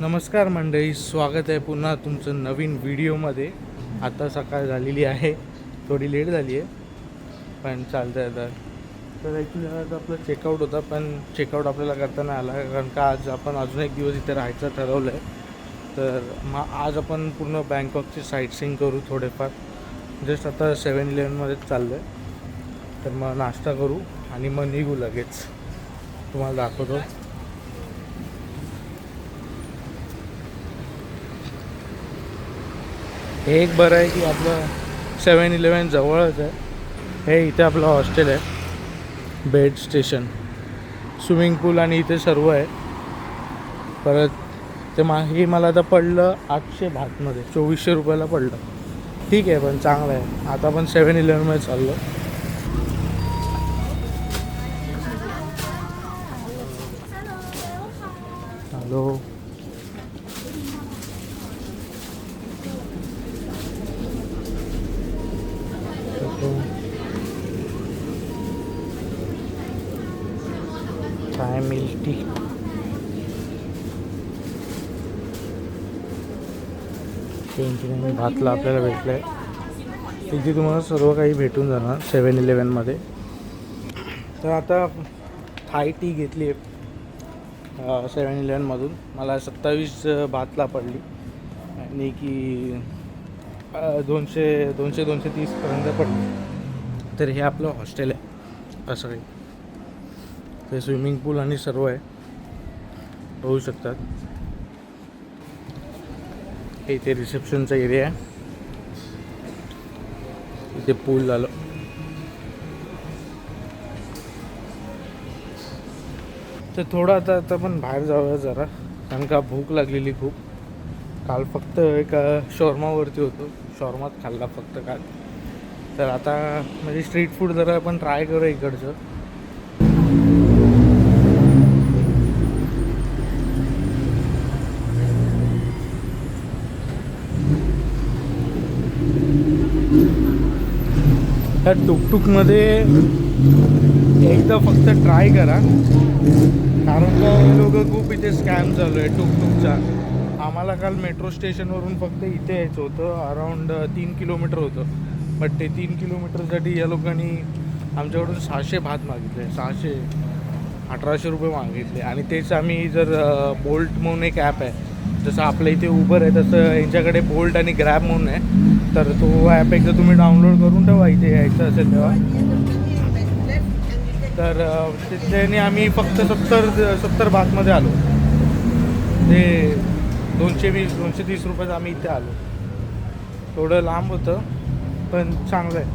नमस्कार मंडळी, स्वागत आहे पुन्हा तुमचं नवीन व्हिडिओमध्ये. आता सकाळ झालेली आहे, थोडी लेट झाली आहे पण चालतं आहे. तर ॲक्च्युली आज आपलं चेकआउट होता पण चेकआउट आपल्याला करता नाही आला, कारण का आज आपण अजून एक दिवस इथे राहायचं ठरवलं आहे. तर मग आज आपण पूर्ण बँकॉकची साईटसीइंग करू थोडेफार. जस्ट आता 7-Elevenमध्येच चाललं आहे. तर मग नाश्ता करू आणि मग निघू लगेच. तुम्हाला दाखवतो. हे एक बरं आहे की आपलं 7-Eleven जवळच आहे. हे इथे आपलं हॉस्टेल आहे, बेड स्टेशन, स्विमिंग पूल आणि इथे सर्व आहे. परत ते हे मला आता पडलं 800 बातमध्ये, 2400 रुपयाला पडलं. ठीक आहे पण चांगलं आहे. आता आपण 7-Elevenमध्ये चाललो. हॅलो, काय मिल्टी भातला आपल्याला भेटलं आहे. तिथे तुम्हाला सर्व काही भेटून जाणार 7-Elevenमध्ये. तर आता थाई टी घेतली आहे 7-Elevenमधून. मला 27 भातला पडली आणि की 230 पर्यंत पडली. तर हे आपलं हॉस्टेल आहे असं काही. ते स्विमिंग पूल आणि सर्व आहे, होऊ शकतात. इथे रिसेप्शनचा एरिया आहे, इथे पूल झालं. तर थोडं आता पण बाहेर जाऊया जरा, कारण का भूक लागलेली खूप. काल फक्त एका शॉर्मावरती होतो, शॉर्माच खाल्ला फक्त काल. तर आता म्हणजे स्ट्रीट फूड जरा आपण ट्राय करू इकडचं. त्या टुकटुकमध्ये एकदा फक्त ट्राय करा, कारण का हे लोक खूप इथे स्कॅम चालू आहे टुकटुकचा. आम्हाला काल मेट्रो स्टेशनवरून फक्त इथे यायचं होतं, अराऊंड 3 किलोमीटर होतं. बट ते 3 किलोमीटरसाठी या लोकांनी आमच्याकडून 600 भात मागितले, 1800 रुपये मागितले. आणि तेच आम्ही जर बोल्ट म्हणून एक ॲप आहे, जसं आपल्या इथे उबर आहे तसं यांच्याकडे बोल्ट आणि ग्रॅब म्हणून आहे. तर तो ॲप एकदा तुम्ही डाउनलोड करून ठेवा इथे यायचं असेल तेव्हा. तर त्याने आम्ही फक्त 70 भातमध्ये आलो. ते 220-230 रुपयात आम्ही इथे आलो. थोडं लांब होतं पण चांगलं आहे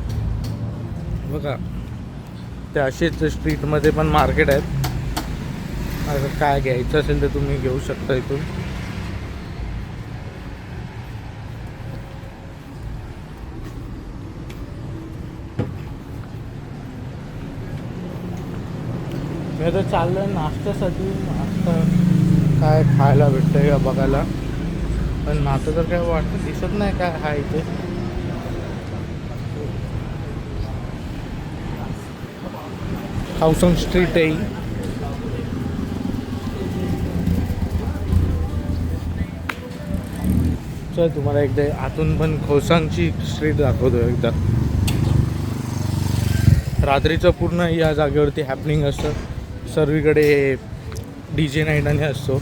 बघा. ते असेच स्ट्रीटमध्ये पण मार्केट आहेत. अगर काय घ्यायचं असेल तर तुम्ही घेऊ शकता इथून. मी आता चाललो आहे नाश्त्यासाठी. नाश्ता काय खायला भेटतं आहे का बघायला, पण नाश्ता तर काय वाटतं दिसत नाही काय आहे इथे. हाऊसंग स्ट्रीट आहे. चल तुम्हाला एकदा आतून पण खोसांगची स्ट्रीट दाखवतो एकदा. रात्रीचं पूर्ण या जागेवरती हॅपनिंग असतं. सर्वीकडे DJ नाईटाने असतो.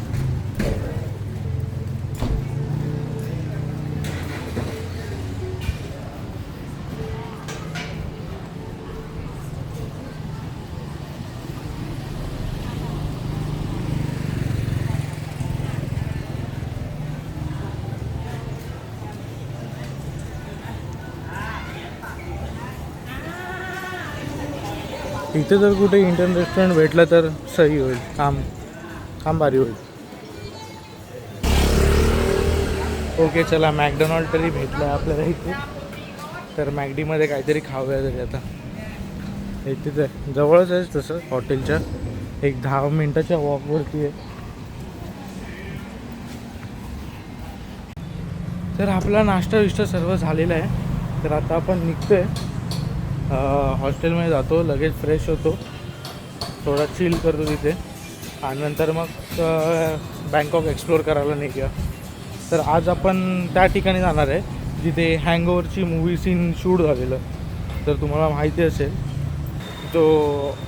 इथे जर कुठे इंडियन रेस्टॉरंट भेटलं तर सही होईल, काम भारी होईल. ओके चला, मॅकडोनाल्ड तरी भेटलं आहे आपल्याला इथे. तर मॅकडीमध्ये काहीतरी खाऊया तरी. आता इथेच आहे, जवळच आहे तसं हॉटेलच्या, एक 10 मिनटाच्या वॉकवरती आहे. तर आपला नाश्ता सर्व झालेला आहे. तर आता आपण निघतो आहे, हॉस्टेलमध्ये जातो, लगेच फ्रेश होतो, थोडा चिल करतो तिथे आणि नंतर मग तर बँकॉक एक्सप्लोअर करायला निघूया. तर आज आपण त्या ठिकाणी जाणार आहे जिथे हँगओव्हरची मूवी सीन शूट झालेलं. तर तुम्हाला माहिती असेल जो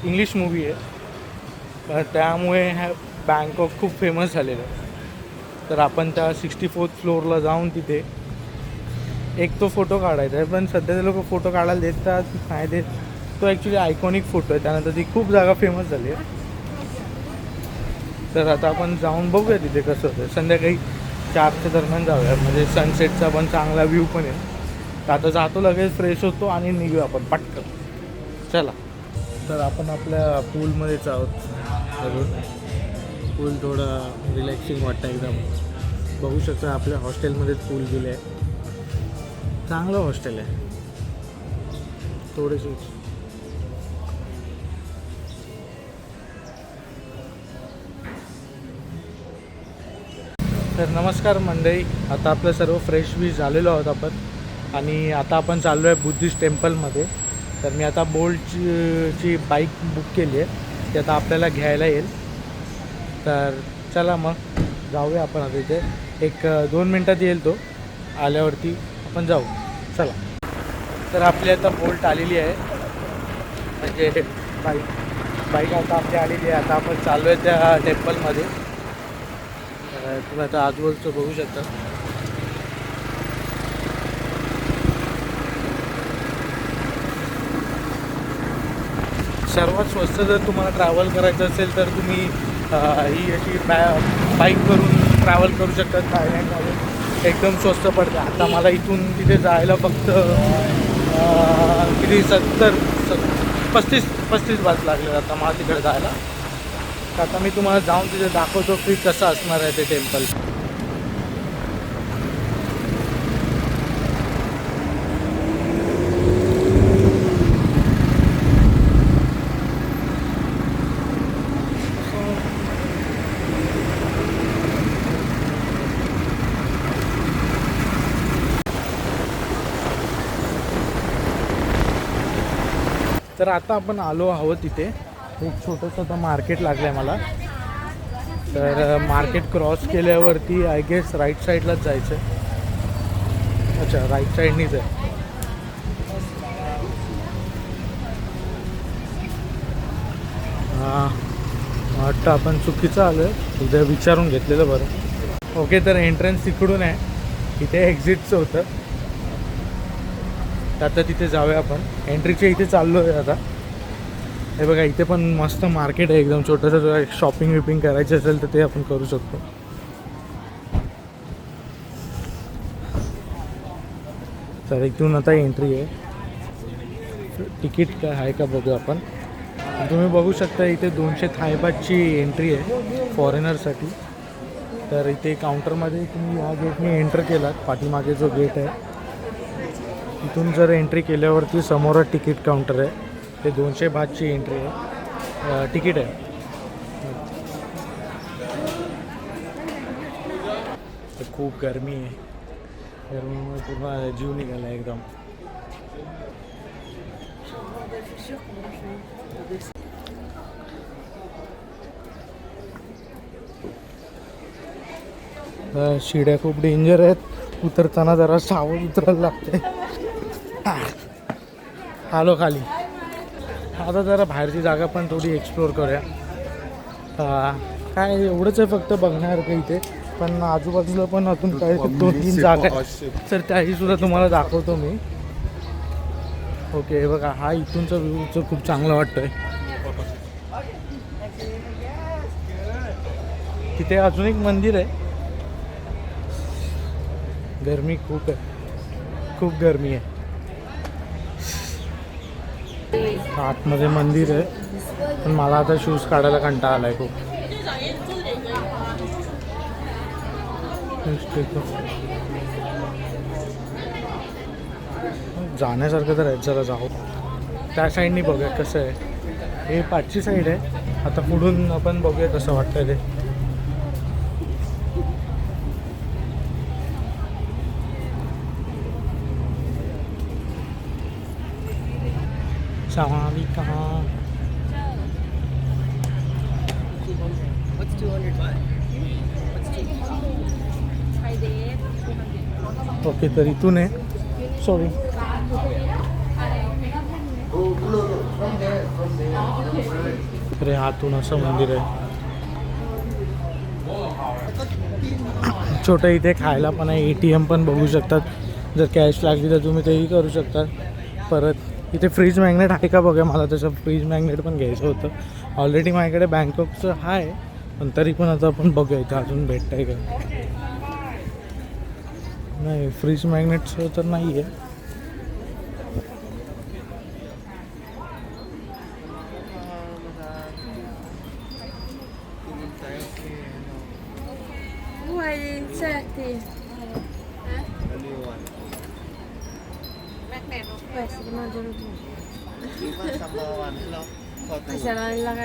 इंग्लिश मूवी आहे, तर त्यामुळे बँकॉक खूप फेमस झालेलं आहे. तर आपण त्या 64th फ्लोअरला जाऊन तिथे एक तो फोटो काढायचा आहे. पण सध्या ते लोक फोटो काढायला देतात नाही देत. तो ॲक्च्युली आयकॉनिक फोटो आहे, त्यानंतर ती खूप जागा फेमस झाली आहे. तर आता आपण जाऊन बघूया तिथे कसं होतं. संध्याकाळी 4च्या दरम्यान जाऊया, म्हणजे सनसेटचा पण चांगला व्ह्यू पण आहे. तर आता जातो, लगेच फ्रेश होतो आणि निघूया आपण पटकन. चला. तर आपण आपल्या पूलमध्येच आहोत. पूल थोडं रिलॅक्सिंग वाटतं एकदम. बघू शकता आपल्या हॉस्टेलमध्येच पूल गेले आहे. चांगलं हॉस्टेल आहे. थोडेसे तर नमस्कार मंडळी. आता आपलं सर्व फ्रेश बी झालेलो आहोत आपण, आणि आता आपण चाललो आहे बुद्धिस्ट टेम्पलमध्ये. तर मी आता बोल्टची बाईक बुक केली आहे, ती आता आपल्याला घ्यायला येईल. तर चला मग जाऊया आपण. आता इथे 1-2 मिनटात येईल तो. आल्यावरती आपण जाऊ. चला. तर आपली आता बोल्ट आलेली आहे, म्हणजे बाईक आता आपली आलेली आहे. आता आपण चाललो आहे त्या टेम्पलमध्ये. तुम्ही आता आजूबाजूचं बघू शकता. सर्वात स्वस्त जर तुम्हाला ट्रॅव्हल करायचं असेल तर तुम्ही ही अशी बाईक करून ट्रॅव्हल करू शकता. थायलंडमध्ये एकदम स्वस्त पडते. आता मला इथून तिथे जायला फक्त किती 35 बात लागले आता मला तिकडे जायला. तर आता मी तुम्हाला जाऊन तिथे दाखवतो की कसं असणार आहे ते टेम्पल. तर आता आपण आलो आहोत तिथे. एक छोटंसं आता मार्केट लागलं आहे मला. तर मार्केट क्रॉस केल्यावरती आय गेस राईट साईडलाच जायचं आहे. अच्छा, राईट साईडनीच आहे. हां, वाटतं आपण चुकीचं आलो आहे. उद्या विचारून घेतलेलं बरं. ओके, तर एंट्रन्स तिकडून आहे. इथे एक्झिटचं होतं. तर आता तिथे जाऊया आपण. एंट्रीच्या इथे चाललो आहे आता. हे बघा, इथे पण मस्त मार्केट आहे एकदम छोटंसं. शॉपिंग विपिंग करायची असेल तर ते आपण करू शकतो. तर इथून आता एंट्री आहे. तिकीट काय आहे का बघू आपण. तुम्ही बघू शकता इथे 200 थाय बातची एंट्री आहे फॉरेनरसाठी. तर इथे काउंटरमध्ये तुम्ही या गेटने एंटर केलात, पाठीमागे जो गेट आहे इथून जर एंट्री केल्यावरती समोरच तिकीट काउंटर आहे. ते 200 बातची एंट्री आहे, तिकीट आहे. तर खूप गरमी आहे. गरमीमुळे पूर्ण जीव निघाला एकदम. शिड्या खूप डेंजर आहेत. उतरताना जरा सावध उतरायला लागते. आलो खाली. आता जरा बाहेरची जागा पण थोडी एक्सप्लोअर करूया. काय एवढंच आहे फक्त बघण्यासारखं इथे. पण आजूबाजूला पण अजून काय 2-3 जागा आहेत, तर त्याही सुद्धा तुम्हाला दाखवतो मी. ओके, हे बघा, हा इथूनचा व्ह्यूचं खूप चांगलं वाटतंय. तिथे अजून एक मंदिर आहे. गरमी खूप आहे, खूप गरमी आहे. आतमध्ये मंदिर आहे, पण मला आता शूज काढायला कंटाळा आलाय खूप. जाण्यासारखं तर आहे, जरा जाऊ. त्या साईडनी बघूया कसं आहे. हे 5ची साईड आहे. आता पुढून आपण बघूया कसं वाटतंय ते. What's 200 baht? ओके, तर इथून आहे. सॉरी. अरे आतून असं मंदिर आहे. छोटं इथे खायला पण आहे. ATM पण बघू शकतात. जर कॅश लागली तर तुम्ही तेही करू शकता. परत इथे फ्रीज मॅग्नेट आहे का बघा. मला तसं फ्रीज मॅग्नेट पण घ्यायचं होतं. ऑलरेडी माझ्याकडे बँकॉकचं आहे, पण तरी पण आता आपण बघूया इथं अजून भेटतं आहे का. नाही, फ्रीज मॅग्नेटचं तर नाही आहे.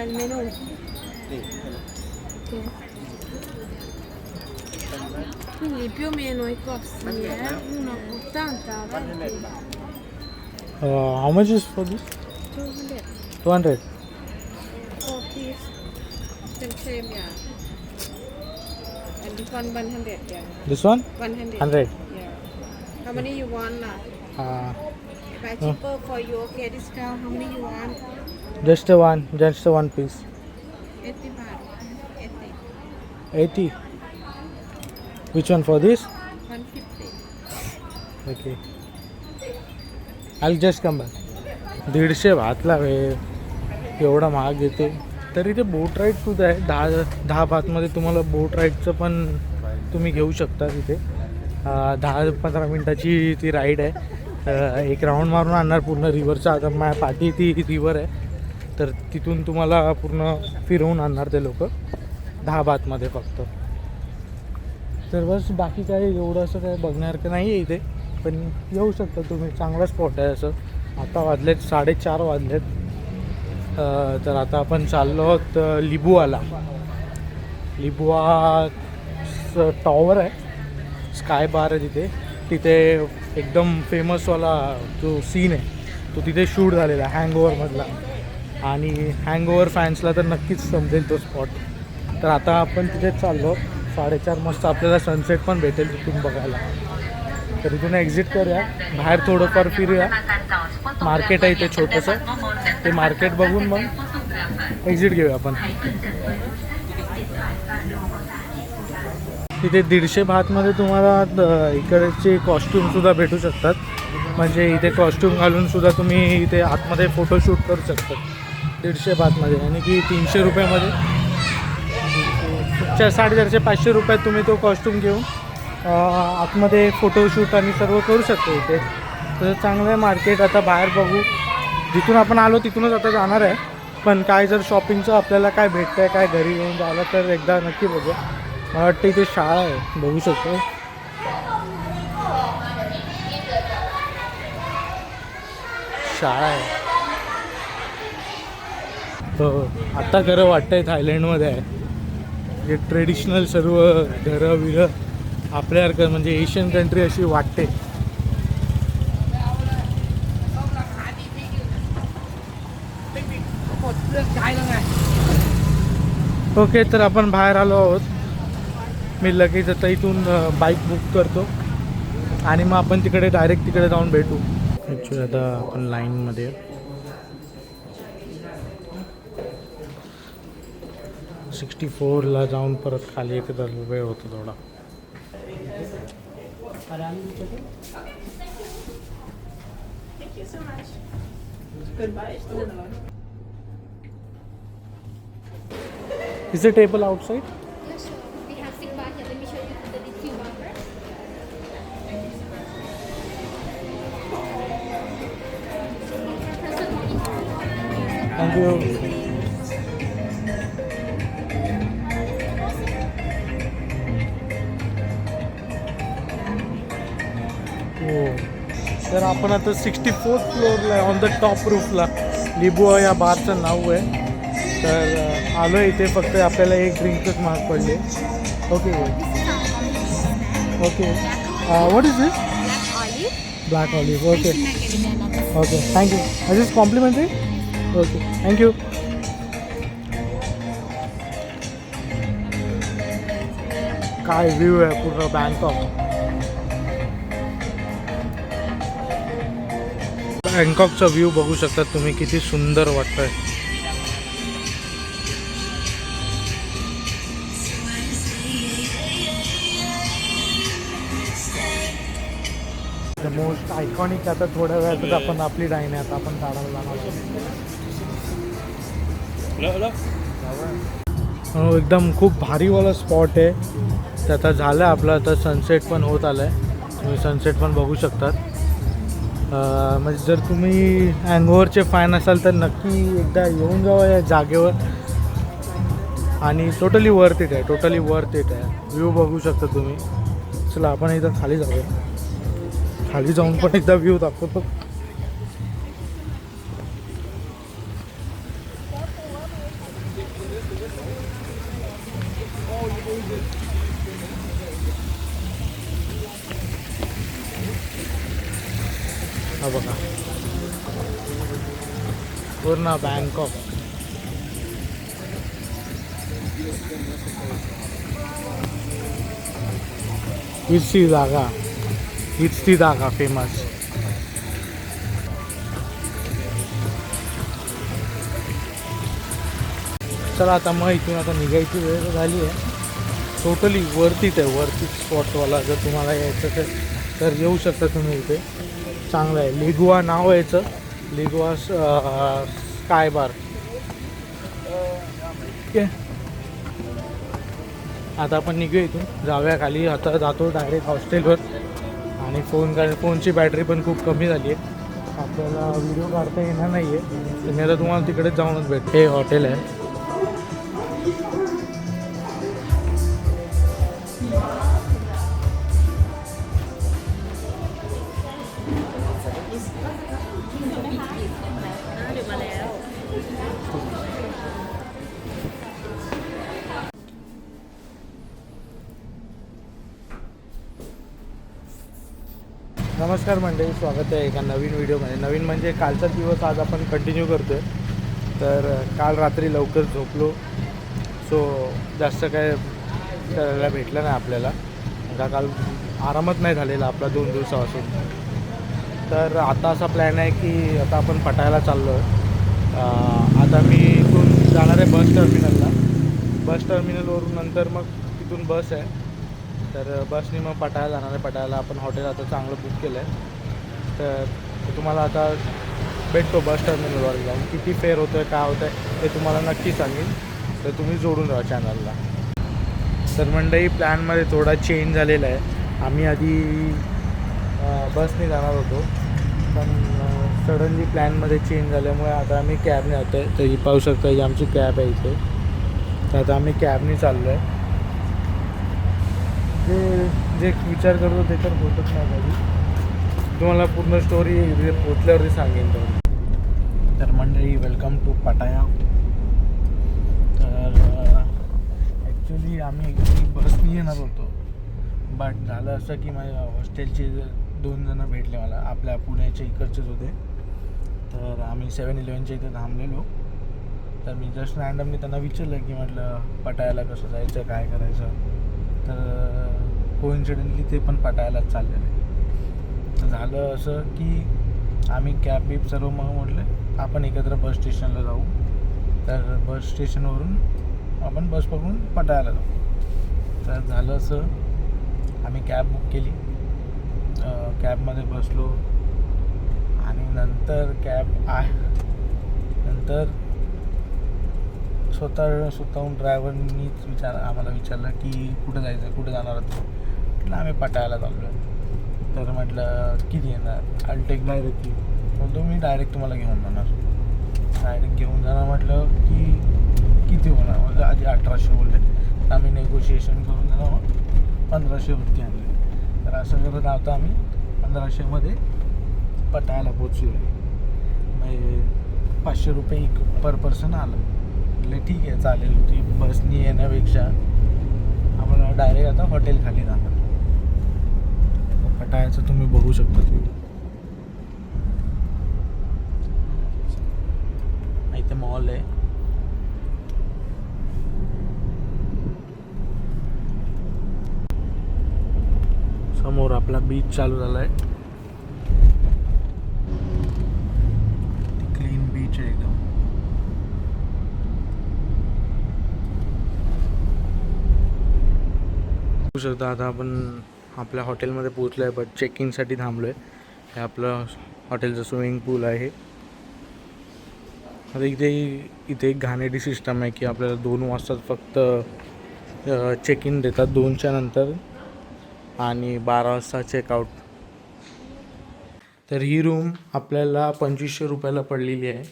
il menù. Quindi più o meno i costi è 1,80 20. How much is for this? 200. 200. 40 same yeah. And this one 100 yeah. This one? 100. 100. Yeah. How many you want lah? If I cheaper for you, okay, discount. How many you want? Just one piece. 80 baht. 80. 80. Which one for this? 150. Okay. I'll just come back. 150 भातला वे एवढा महाग येते. तरी ते बोट ride सुद्धा आहे. 10 भातमध्ये तुम्हाला बोट राईडचं पण तुम्ही घेऊ शकता. तिथे 10-15 मिनटाची ती राईड आहे. एक राऊंड मारून आणणार पूर्ण रिव्हरचा. आता माझ्या पाठी ती रिव्हर आहे, तर तिथून तुम्हाला पूर्ण फिरवून आणणार ते लोक 10 बातमध्ये फक्त. तर बस बाकी काय एवढं असं काय बघण्यासारखं नाही आहे इथे, पण येऊ शकता तुम्ही. चांगला स्पॉट आहे असं. आता वाजलेत 4:30 वाजलेत. तर आता आपण चाललो आहोत लिबुआला. लिबुआ टॉवर आहे, स्काय बार आहे तिथे. तिथे एकदम फेमसवाला जो सीन आहे तो तिथे शूट झालेला आहे हँगओव्हरमधला. आणि हँगओव्हर फॅन्सला तर नक्कीच समजेल तो स्पॉट. तर आता आपण तिथेच चाललो. 4:30 मस्त आपल्याला सनसेट पण भेटेल तिथून बघायला. तर इथून एक्झिट करूया, बाहेर थोडंफार फिरूया. मार्केट आहे इथे छोटंसं, ते मार्केट बघून मग एक्झिट घेऊया आपण. तिथे 150 भातमध्ये तुम्हाला इकडचे कॉस्ट्यूमसुद्धा भेटू शकतात. म्हणजे इथे कॉस्ट्यूम घालूनसुद्धा तुम्ही इथे आतमध्ये फोटोशूट करू शकतात 150 भातमध्ये. आणि की 300 रुपयामध्ये 450-500 रुपयात तुम्ही तो कॉस्ट्यूम घेऊन आतमध्ये फोटोशूट आणि सर्व करू शकतो इथे. तर चांगलं आहे मार्केट. आता बाहेर बघू, जिथून आपण आलो तिथूनच आता जाणार आहे. पण काय जर शॉपिंगचं आपल्याला काय भेटतं आहे, काय घरी येऊन जायला, तर एकदा नक्की बघू. मला वाटतं इथे शाळा आहे, बघू शकतो. शाळा आहे. हो, आता खरं वाटतंय थायलंडमध्ये आहे. जे ट्रेडिशनल सर्व घरं विरं आपल्यासारखं, म्हणजे एशियन कंट्री अशी वाटते. ओके, तर आपण बाहेर आलो आहोत. मी लगेच आता इथून बाईक बुक करतो आणि मग आपण तिकडे डायरेक्ट तिकडे जाऊन भेटू. ॲक्च्युली आता आपण लाईनमध्ये 64ला जाऊन परत खाली येते, तर वेळ होतो थोडा. Is the table outside? Yes, sir. We have sick bar here. Let me show you the queue bar. Thank you. हो, तर आपण आता 64th फ्लोअरला आहे, ऑन द टॉप रूफला. लिबुआ या बारचं नाव आहे. तर आलो इथे, फक्त आपल्याला एक ड्रिंकच महाग पडले. Okay okay. What is this? Black olive. Okay okay, thank you. This is complimentary. Okay, thank you. काय व्ह्यू आहे पूर्ण बँकॉक. बँकॉकचा व्ह्यू बघू शकतात तुम्ही, किती सुंदर वाटतंय. Most iconic. आता थोड्या वेळातच आपण आपली डाईन आहे, आता आपण काढायला जाणार आहोत. एकदम खूप भारीवाला स्पॉट आहे. तर आता झालं आपलं, आता सनसेट पण होत आलं आहे. तुम्ही सनसेट पण बघू शकतात. म्हणजे जर तुम्ही अँगोवरचे फॅन असाल तर नक्की एकदा येऊन जावा या जागेवर. आणि टोटली वर्थ इट आहे, टोटली वर्थ इट आहे. व्ह्यू बघू शकता तुम्ही. चला आपण एकदा खाली जाऊया. खाली जाऊन पण एकदा व्ह्यू दाखवतो. हा बघा पूर्ण बँकॉक. हीच ती जागा, हीच ती जागा फेमस. चला आता मग इथून आता निघायची वेळ झाली आहे. टोटली वरतीच आहे, वरतीच स्पॉटवाला. जर तुम्हाला यायचं तर येऊ शकता तुम्ही इथे. चांगलं आहे. लिगुआ नाव आहे याचं, लिगुआ स्काय बार. ठीक आहे, आता आपण निघूया इथून, जाऊया खाली. आता जातो डायरेक्ट हॉस्टेलवर. आणि फोनची बॅटरी पण खूप कमी झाली आहे, आपल्याला व्हिडिओ काढता येणार नाही आहे. तर मी आता तुम्हाला तिकडेच जाऊनच भेट. हे हॉटेल आहे. नमस्कार मंडळी, स्वागत आहे एका नवीन व्हिडिओमध्ये. नवीन म्हणजे कालचा दिवस आज आपण कंटिन्यू करतो आहे. तर काल रात्री लवकर झोपलो, सो जास्त काय करायला भेटलं नाही आपल्याला. काल आरामच नाही झालेला आपला 2 दिवसापासून. तर आता असा प्लॅन आहे की आता आपण पटायला चाललो आहे. आता मी इथून जाणार आहे बस टर्मिनलला. बस टर्मिनलवरून नंतर मग तिथून बस आहे, तर बसनी मग पटायला जाणार आहे. पटायला आपण हॉटेल आता चांगलं बुक केलं आहे. तर तुम्हाला आता भेटतो बस टर्मिनलवर जाऊन. किती फेअर होतं आहे, काय होतं आहे ते तुम्हाला नक्की सांगेन. तर तुम्ही जोडून राहा चॅनलला. तर मंडळी प्लॅनमध्ये थोडा चेंज झालेला आहे. आम्ही आधी बसने जाणार होतो, पण सडनली प्लॅनमध्ये चेंज झाल्यामुळे आता आम्ही कॅबने जातो आहे. तर ही पाहू शकता, ही आमची कॅब आहे इथे. तर आता आम्ही कॅबने चाललो आहे. जे विचार करतो ते तर होतच नाही कधी. तुम्हाला पूर्ण स्टोरी पोचल्यावरती सांगेन. तर मंडळी वेलकम टू पटाया. तर ॲक्च्युली आम्ही बसनी येणार होतो, बट झालं असं की माझ्या हॉस्टेलचे 2 जणं भेटले मला, आपल्या पुण्याच्या इकडचेच होते. तर आम्ही 7-Elevenच्या इथे थांबलेलो. तर मी जस्ट रँडमली त्यांना विचारलं की म्हटलं पटायाला कसं जायचं, काय करायचं. तर कोइन्सिडेंटली ते पण पटायलाच चाललेले. तर झालं असं की आम्ही कॅब बीब सर्व मग म्हटलं आपण एकत्र बस स्टेशनला जाऊ. तर बस स्टेशनवरून आपण बस पकडून पटायला जाऊ. तर झालं असं आम्ही कॅब बुक केली, कॅबमध्ये बसलो. आणि नंतर नंतर स्वतःहून ड्रायव्हरनीच आम्हाला विचारलं की कुठं जायचं, कुठं जाणार आहोत. म्हटलं आम्ही पटायला चाललो आहे. तर म्हटलं किती येणार, आल टेक डायरेक्टली. बोलतो मी डायरेक्ट तुम्हाला घेऊन जाणार. डायरेक्ट घेऊन जाणार म्हटलं की किती होणार. म्हणजे आधी 1800 बोलले. तर आम्ही नेगोशिएशन करून त्यांना 1500 वरती आणले. तर असं करत आता आम्ही 1500मध्ये पटायला पोचलो आहे. म्हणजे 500 रुपये पर पर्सन आलं. म्हटलं ठीक आहे, चालेल. ती बसनी येण्यापेक्षा आपण डायरेक्ट आता हॉटेल खाली जाणार. पटायचं तुम्ही बघू शकता. इथे मॉल आहे. समोर आपला बीच चालू झाला आहे. स्वच्छ आहे एकदम. बघू शकता आता आपण आपल्या हॉटेलमध्ये पोहोचलो आहे, बट चेक इनसाठी थांबलो आहे. हे आपलं हॉटेलचं स्विमिंग पूल आहे. आता इथे एक घाणेरडी सिस्टम आहे की आपल्याला 2 वाजता फक्त चेक इन देतात, 2च्या नंतर, आणि 12 वाजता चेकआउट. तर ही रूम आपल्याला 2500 रुपयाला पडलेली आहे.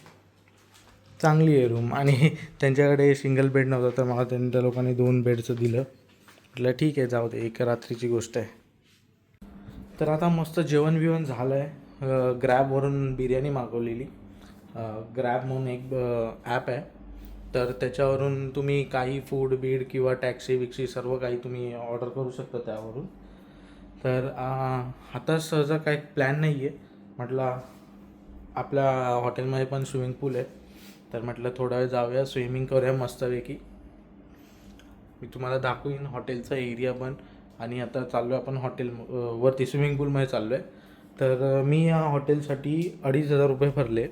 चांगली आहे रूम. आणि त्यांच्याकडे सिंगल बेड नव्हता, तर मला त्या लोकांनी 2 बेडचं दिलं. म्हटलं ठीक आहे, जाऊ दे, एक रात्रीची गोष्ट आहे. तर आता मस्त जेवण बिवण झालं आहे. ग्रॅबवरून बिर्याणी मागवलेली. ग्रॅब म्हणून एक ॲप आहे, तर त्याच्यावरून तुम्ही काही फूड बीड किंवा टॅक्सी बिक्सी सर्व काही तुम्ही ऑर्डर करू शकता त्यावरून. तर आता सहजा काही प्लॅन नाही आहे. म्हटलं आपल्या हॉटेलमध्ये पण स्विमिंग पूल आहे, तर म्हटलं थोडा वेळ जाऊया, स्विमिंग करूया मस्तपैकी. मी तुम्हाला दाखवीन हॉटेलचा एरिया पण. आणि आता चाललो आहे आपण हॉटेल वरती स्विमिंग पूलमध्ये चाललो आहे. तर मी या हॉटेलसाठी 2500 रुपये भरले.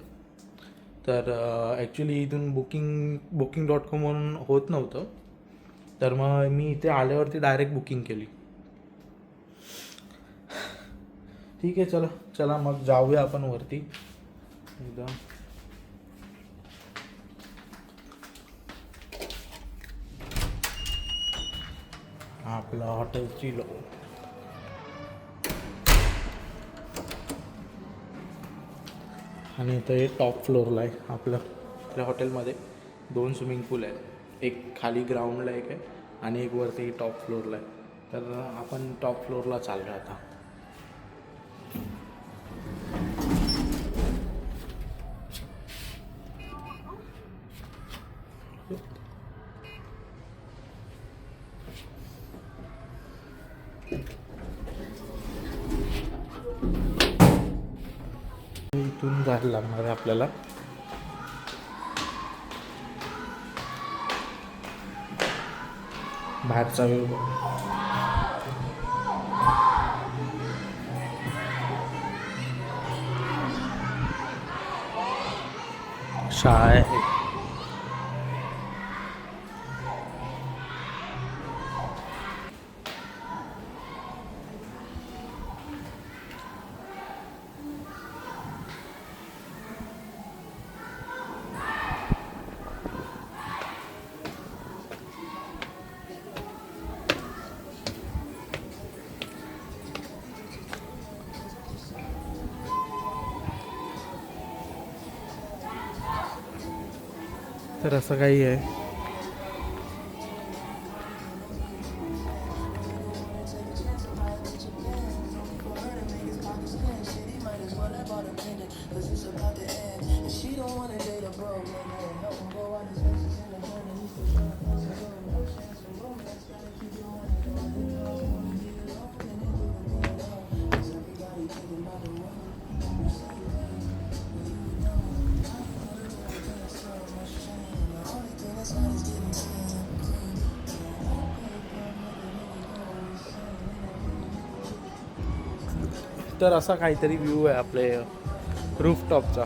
तर ॲक्च्युली इथून booking.com वरून होत नव्हतं, तर मग मी इथे आल्यावरती डायरेक्ट बुकिंग केली. ठीक आहे, चला मग जाऊया आपण वरती एकदा. आपलं हॉटेलची आणि इथं हे टॉप फ्लोअरला आहे. आपल्या हॉटेलमध्ये 2 स्विमिंग पूल आहेत. एक खाली ग्राउंडला एक आहे आणि एक वरती टॉप फ्लोअरला आहे. तर आपण टॉप फ्लोअरला चाललो आता. इथून जायला लागणार आहे आपल्याला. बाहेरचा व्ह्यू शाळा आहे. तर असं काही आहे. तर असा काहीतरी व्ह्यू आहे आपले रूफटॉपचा.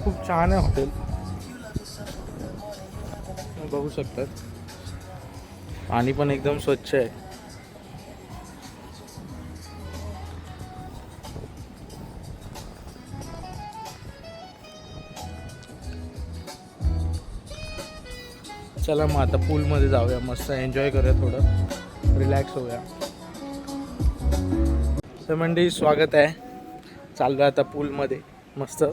खूप छान आहे हॉटेल, बघू शकतात. पाणी पण एकदम स्वच्छ आहे. चला मग आता पूलमध्ये जाऊया, मस्त एन्जॉय करूया, थोडं रिलॅक्स होऊया. तर मंडळी स्वागत आहे. चाललो आता पूलमध्ये मस्त.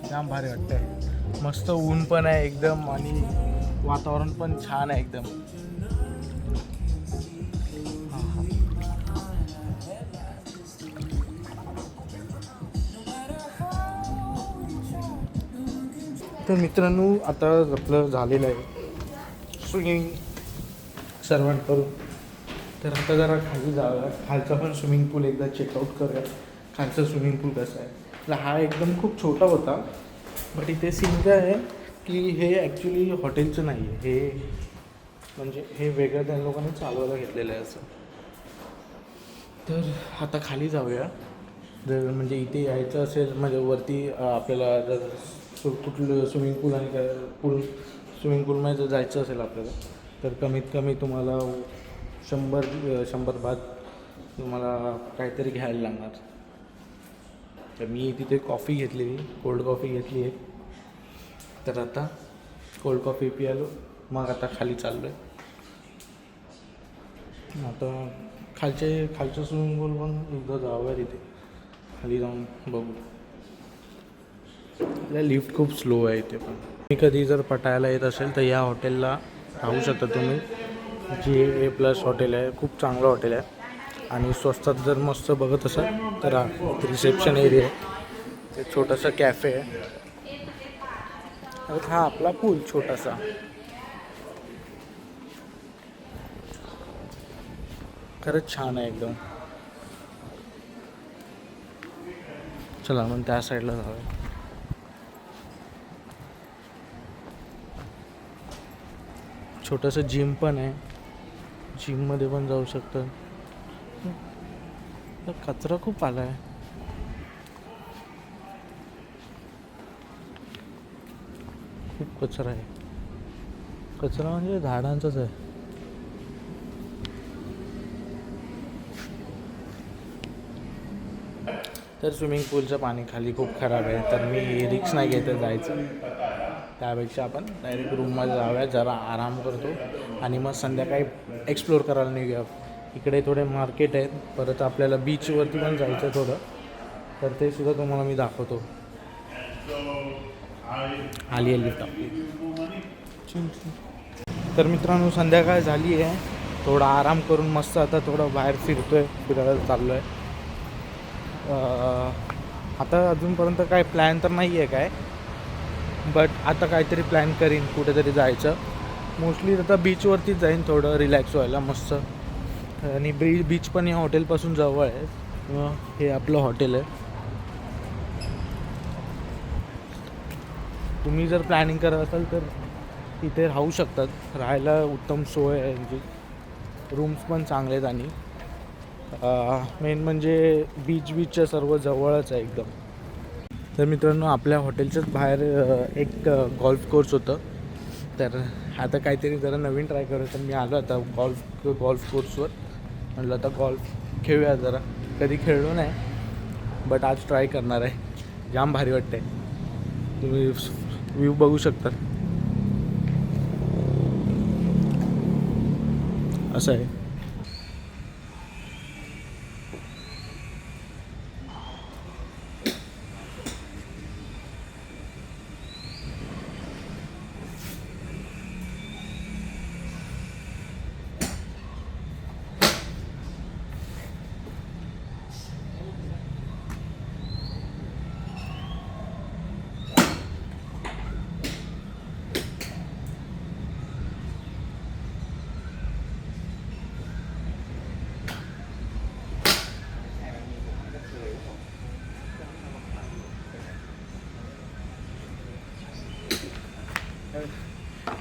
जाम भारी वाटतंय. मस्त ऊन पण आहे एकदम आणि वातावरण पण छान आहे एकदम. तर मित्रांनो आता आपलं झालेलं आहे स्विमिंग सर्वांत करून. तर आता जरा खाली जाऊया, खालचा पण स्विमिंग पूल एकदा चेकआउट करूया. खालचं स्विमिंग पूल कसं आहे. तर हा एकदम खूप छोटा होता, बट इथे सीन काय आहे, की हे ॲक्च्युली हॉटेलचं नाही आहे, हे म्हणजे हे वेगळं त्या लोकांनी चालवायला घेतलेलं आहे असं. तर आता खाली जाऊया. जर म्हणजे इथे यायचं असेल म्हणजे वरती आपल्याला जर कुठलं स्विमिंग पूल आणि काय स्विमिंग पूलमध्ये जर जायचं असेल आपल्याला तर कमीत कमी तुम्हाला 100 बात तुम्हाला काहीतरी घ्यायला लागणार. तर मी तिथे कॉफी घेतलेली, कोल्ड कॉफी घेतली आहे. तर आता कोल्ड कॉफी पियालो, मग आता खाली चाललो आहे. आता खालचं स्विमिंग पूल पण एकदा जाऊया तिथे, खाली जाऊन बघू. लिफ्ट खूप स्लो आहे इथे पण. तुम्ही कधी जर पटायला येत असेल तर या हॉटेलला राहू शकता तुम्ही. GA+ हॉटेल आहे, खूप चांगलं हॉटेल आहे. आणि स्वस्तात जर मस्त बघत असाल तर रिसेप्शन एरिया आहे, ते छोटंसं कॅफे आहे. हा आपला पूल छोटासा. खरंच छान आहे एकदम. चला मग त्या साईडला जाऊया. छोटंसं जिम पण आहे, जिममध्ये पण जाऊ शकतं. कचरा खूप आला आहे. खूप कचरा आहे. कचरा म्हणजे झाडांचाच आहे. तर स्विमिंग पूलचं पाणी खाली खूप खराब आहे, तर मी रिक्स नाही घेत जायचं. त्यापेक्षा आपण डायरेक्ट रूममध्ये जाऊया, जरा आराम करतो आणि मग संध्याकाळी एक्सप्लोर करायला निघूया. इकडे थोडे मार्केट आहेत, परत आपल्याला बीचवरती पण जायचं थोडं, तर ते सुद्धा तुम्हाला मी दाखवतो. आली आहे लिफ्ट आपली. तर मित्रांनो संध्याकाळ झाली आहे, थोडा आराम करून मस्त आता थोडं बाहेर फिरायला चाललो आहे. आता अजूनपर्यंत काय प्लॅन तर नाही आहे काय, बट आता काहीतरी प्लॅन करीन कुठेतरी जायचं. मोस्टली आता बीचवरतीच जाईन थोडं रिलॅक्स व्हायला मस्त. आणि बीच पण या हॉटेलपासून जवळ आहे. हे आपलं हॉटेल आहे. तुम्ही जर प्लॅनिंग करत असाल तर इथे राहू शकतात. राहायला उत्तम सोय आहे, म्हणजे रूम्स पण चांगले आहेत. आणि मेन म्हणजे बीचच्या सर्व जवळच आहे एकदम. तर मित्रांनो आपल्या हॉटेलच्याच बाहेर एक गॉल्फ कोर्स होतं, तर आता काहीतरी जरा नवीन ट्राय करू. तर मी आलो आता गॉल्फ कोर्सवर. म्हटलं आता गॉल्फ खेळूया जरा, कधी खेळलो नाही बट आज ट्राय करणार आहे. जाम भारी वाटते. तुम्ही व्ह्यू बघू शकता, असं आहे.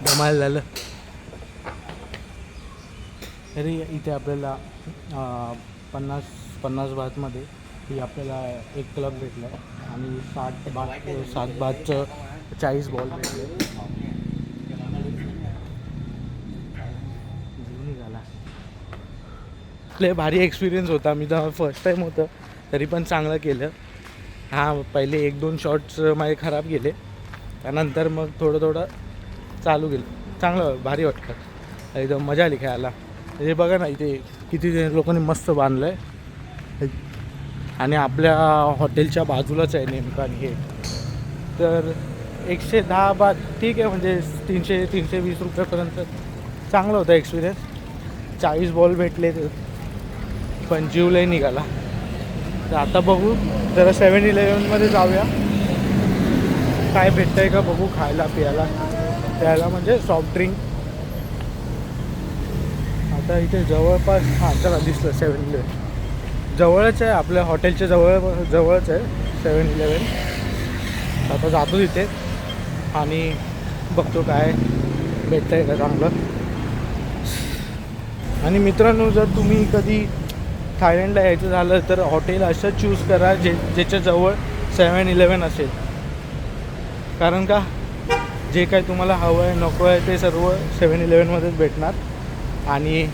धमाल झालं. तरी इथे आपल्याला 50 बातमध्ये ही आपल्याला एक क्लब भेटला आहे आणि 7 बातचं 40 बॉल भेटले. निघाला लय भारी एक्सपिरियन्स होता. मी तर फर्स्ट टाईम होतं तरी पण चांगलं केलं. हां पहिले 1-2 शॉट्स माझे खराब गेले, त्यानंतर मग थोडं चालू गेलं. चांगलं भारी वाटतं, एकदम मजा आली खेळायला. हे बघा ना इथे किती लोकांनी मस्त बांधलं आहे आणि आपल्या हॉटेलच्या बाजूलाच आहे नेमकं. आणि हे तर 110 बात ठीक आहे, म्हणजे 300-320 रुपयापर्यंत चांगलं होतं एक्सपिरियन्स. 40 बॉल भेटले पण जीव लय निघाला. तर आता बघू जरा 7-Elevenमध्ये जाऊया, काय भेटतं आहे का बघू खायला प्यायला म्हणजे सॉफ्ट ड्रिंक. आता इथे जवळपास चला दिसलं 7-Eleven जवळच आहे, आपल्या हॉटेलच्या जवळच आहे 7-Eleven. आता जातो तिथे आणि बघतो काय भेटतं आहे का चांगलं. आणि मित्रांनो, जर तुम्ही कधी थायलंडला यायचं झालं तर हॉटेल असं चूज करा ज्याच्याजवळ 7-Eleven असेल. कारण का जे काय तुम्हाला हवं आहे नको आहे ते सर्व 7-Elevenमध्येच भेटणार. आणि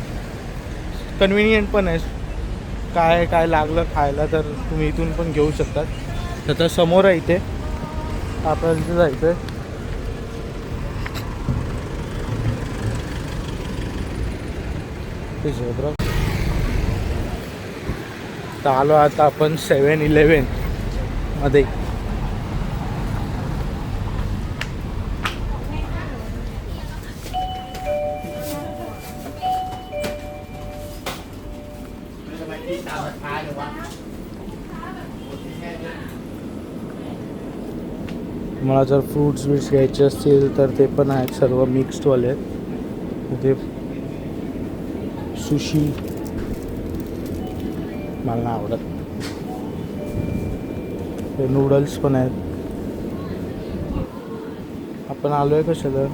कन्व्हिनियंट पण आहे. काय लागलं खायला तर तुम्ही इथून पण घेऊ शकतात. त्याच्या समोर आहे इथे आपल्याला इथे जायचं आहे. ते झेब्रा तर आलो आता आपण 7-Eleven मध्ये. मला जर फ्रूट्स बीट्स घ्यायचे असतील तर ते पण आहेत, सर्व मिक्स्डवाले आहेत. इथे सुशी मला नाही आवडत. ते नूडल्स पण आहेत. आपण आलो आहे कशाला.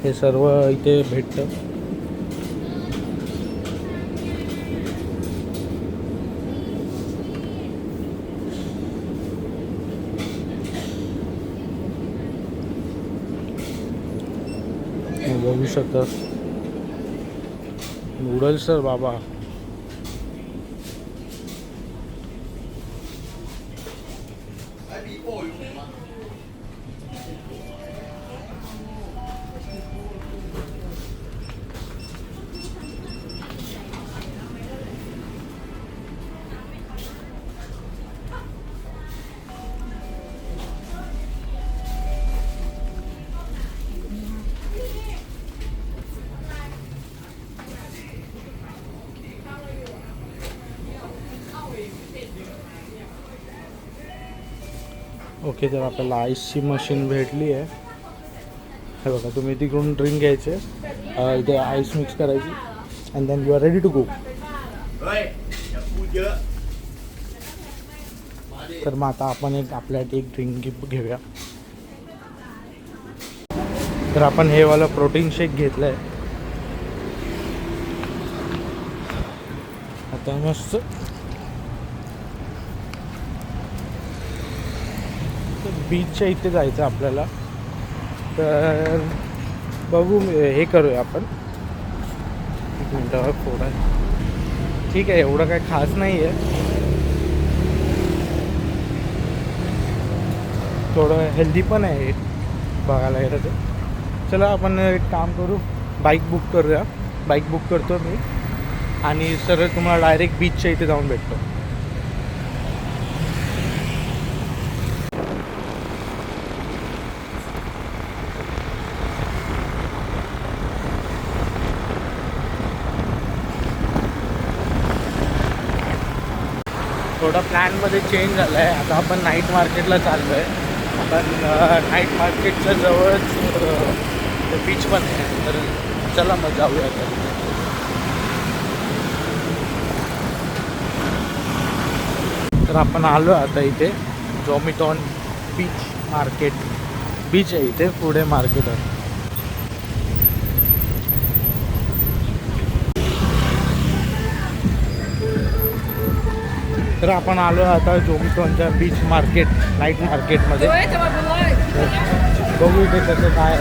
हे सर्व इथे भेटतं. बघू शकता नूडल्स तर बाबा ओके. तर आपल्याला आईसची मशीन भेटली आहे. हे बघा, तुम्ही तिकडून ड्रिंक घ्यायचे, इथे आईस मिक्स करायची and then you are ready to go. तर मग आता आपण आपल्यासाठी एक ड्रिंक घेऊया. तर आपण हे वाला प्रोटीन शेक घेतलं आहे. आता मस्त बीचच्या इथे जायचं आपल्याला. तर बघू हे करूया आपण. एक मिनटावर फोडा. ठीक आहे, एवढं काय खास नाही आहे. थोडं हेल्दी पण आहे बघायला गेलं तर. चला आपण एक काम करू, बाईक बुक करूया. बाईक बुक करतो मी आणि सरळ तुम्हाला डायरेक्ट बीचच्या इथे जाऊन भेटतो. थोडा प्लॅनमध्ये चेंज झाला आहे. आता आपण नाईट मार्केटला चाललो आहे. आपण नाईट मार्केटच्या जवळच बीच पण आहे. तर चला मग जाऊया. तर आपण आलो आता इथे झोमिटॉन बीच मार्केट. बीच आहे इथे, पुढे मार्केट आहे. तर आपण आलो आता झोमिटॉनच्या बीच मार्केट, नाईट मार्केटमध्ये. बघू इथे कसं काय.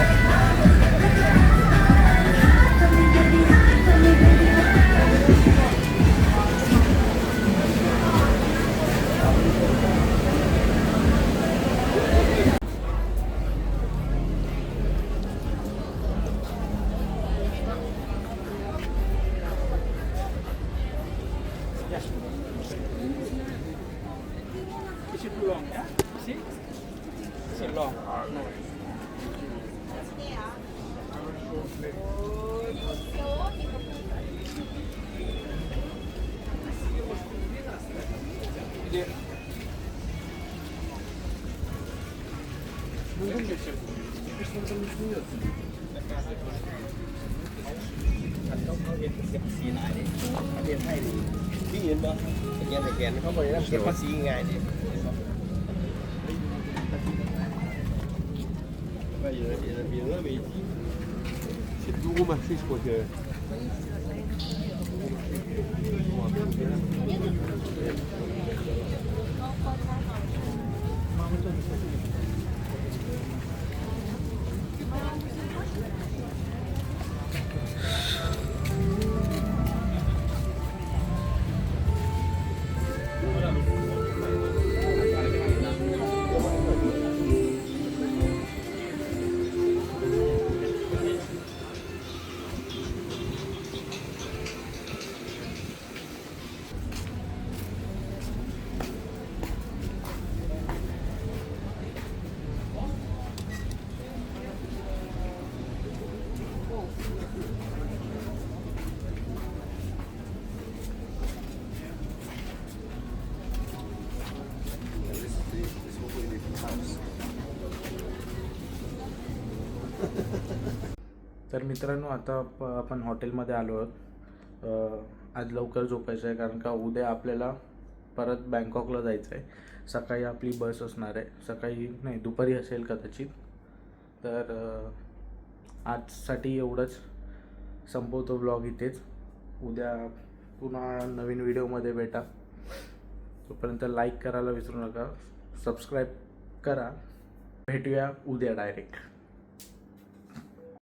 เขาเรียนเก็บภาษีหลายเลยประเทศไทยนี่พี่เห็นบ่สแกนเขาบริการเก็บภาษีง่ายดิไปเยอะเยอะไปสิบลูกมาสิบกว่าเจอ तर मित्रांनो आता आपण हॉटेलमध्ये आलो आहोत. आज लवकर झोपायचं आहे कारण का उद्या आपल्याला परत बँकॉकला जायचं आहे. सकाळी आपली बस असणार आहे, सकाळी नाही दुपारी असेल कदाचित. तर आजसाठी एवढंच, संपवतो ब्लॉग इथेच. उद्या पुन्हा नवीन व्हिडिओमध्ये भेटा. तोपर्यंत लाईक करायला विसरू नका, सबस्क्राईब करा. भेटूया उद्या डायरेक्ट.